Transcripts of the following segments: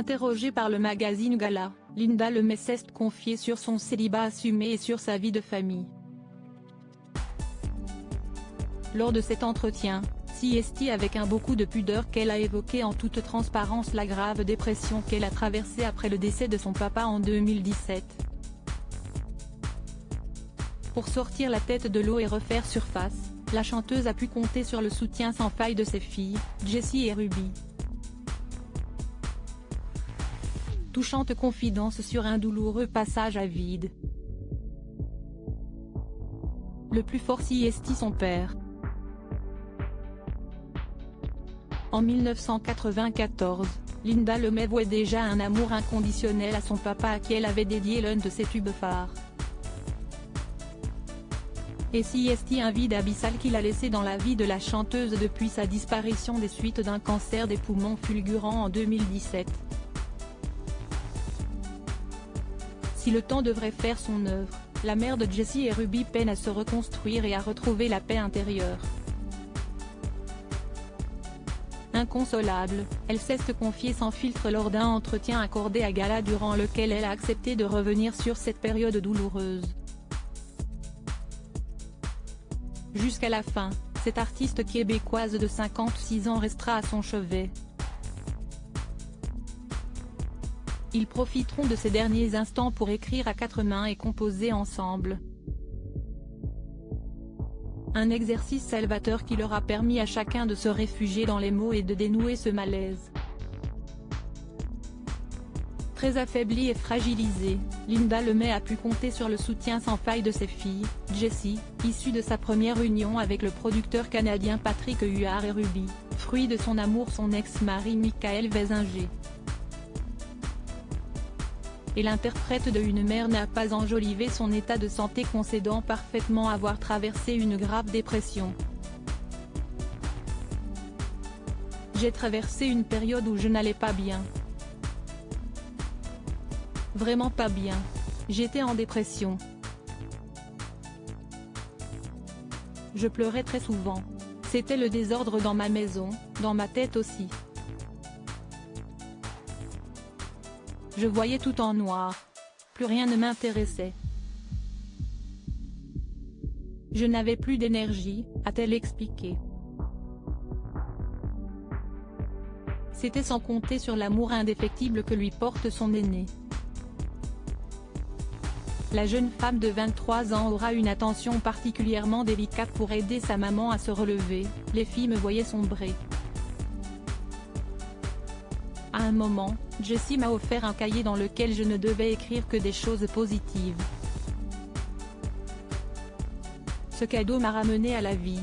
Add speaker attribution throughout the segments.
Speaker 1: Interrogée par le magazine Gala, Linda Lemay s'est confiée sur son célibat assumé et sur sa vie de famille. Lors de cet entretien, CST avec un beaucoup de pudeur qu'elle a évoqué en toute transparence la grave dépression qu'elle a traversée après le décès de son papa en 2017. Pour sortir la tête de l'eau et refaire surface, la chanteuse a pu compter sur le soutien sans faille de ses filles, Jessie et Ruby. Touchante confidence sur un douloureux passage à vide. Le plus fort CST son père. En 1994, Linda Lemay vouait déjà un amour inconditionnel à son papa à qui elle avait dédié l'un de ses tubes phares. Et CST un vide abyssal qu'il a laissé dans la vie de la chanteuse depuis sa disparition des suites d'un cancer des poumons fulgurant en 2017. Si le temps devrait faire son œuvre, la mère de Jessie et Ruby peine à se reconstruire et à retrouver la paix intérieure. Inconsolable, elle s'est confiée sans filtre lors d'un entretien accordé à Gala durant lequel elle a accepté de revenir sur cette période douloureuse. Jusqu'à la fin, cette artiste québécoise de 56 ans restera à son chevet. Ils profiteront de ces derniers instants pour écrire à quatre mains et composer ensemble. Un exercice salvateur qui leur a permis à chacun de se réfugier dans les mots et de dénouer ce malaise. Très affaiblie et fragilisée, Linda Lemay a pu compter sur le soutien sans faille de ses filles, Jessie, issue de sa première union avec le producteur canadien Patrick Huard, et Ruby, fruit de son amour, son ex-mari Michael Weisinger. Et l'interprète de Une mère n'a pas enjolivé son état de santé, concédant parfaitement avoir traversé une grave dépression. J'ai traversé une période où je n'allais pas bien. Vraiment pas bien. J'étais en dépression. Je pleurais très souvent. C'était le désordre dans ma maison, dans ma tête aussi. Je voyais tout en noir. Plus rien ne m'intéressait. Je n'avais plus d'énergie, a-t-elle expliqué. C'était sans compter sur l'amour indéfectible que lui porte son aîné. La jeune femme de 23 ans aura une attention particulièrement délicate pour aider sa maman à se relever, les filles me voyaient sombrer. À un moment, Jessie m'a offert un cahier dans lequel je ne devais écrire que des choses positives. Ce cadeau m'a ramené à la vie.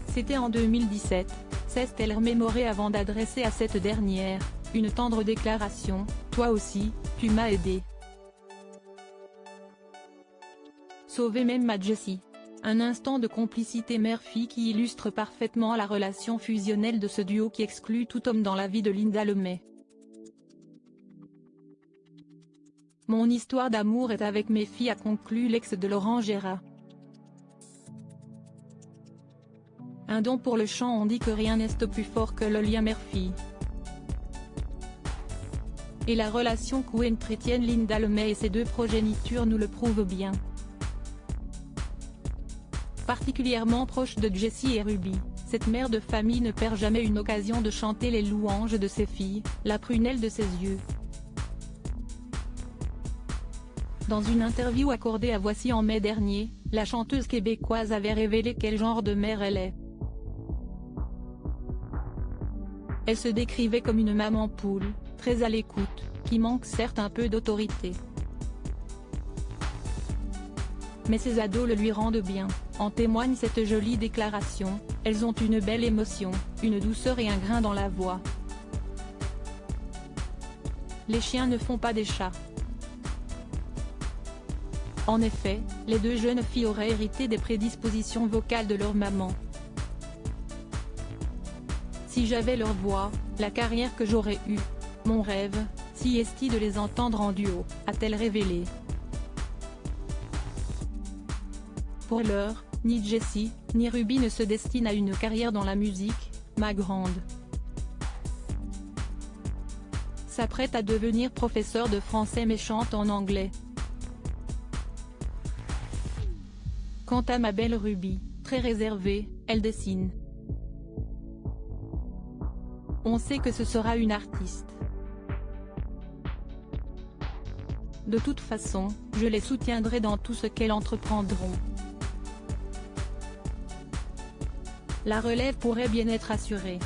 Speaker 1: C'était en 2017, s'est-elle remémorée avant d'adresser à cette dernière une tendre déclaration: « Toi aussi, tu m'as aidé. » Sauver même ma Jessie. Un instant de complicité mère-fille qui illustre parfaitement la relation fusionnelle de ce duo qui exclut tout homme dans la vie de Linda Lemay. Mon histoire d'amour est avec mes filles, a conclu l'ex de Laurent Gérard. Un don pour le chant, on dit que rien n'est plus fort que le lien mère-fille. Et la relation qu'entretiennent Linda Lemay et ses deux progénitures nous le prouve bien. Particulièrement proche de Jessie et Ruby, cette mère de famille ne perd jamais une occasion de chanter les louanges de ses filles, la prunelle de ses yeux. Dans une interview accordée à Voici en mai dernier, la chanteuse québécoise avait révélé quel genre de mère elle est. Elle se décrivait comme une maman poule, très à l'écoute, qui manque certes un peu d'autorité. Mais ses ados le lui rendent bien, en témoigne cette jolie déclaration: « Elles ont une belle émotion, une douceur et un grain dans la voix. Les chiens ne font pas des chats. » En effet, les deux jeunes filles auraient hérité des prédispositions vocales de leur maman. Si j'avais leur voix, la carrière que j'aurais eue, mon rêve, CST de les entendre en duo, a-t-elle révélé. Pour l'heure, ni Jessie, ni Ruby ne se destinent à une carrière dans la musique, ma grande. s'apprête à devenir professeure de français mais chante en anglais. Quant à ma belle Ruby, très réservée, elle dessine. On sait que ce sera une artiste. De toute façon, je les soutiendrai dans tout ce qu'elles entreprendront. La relève pourrait bien être assurée.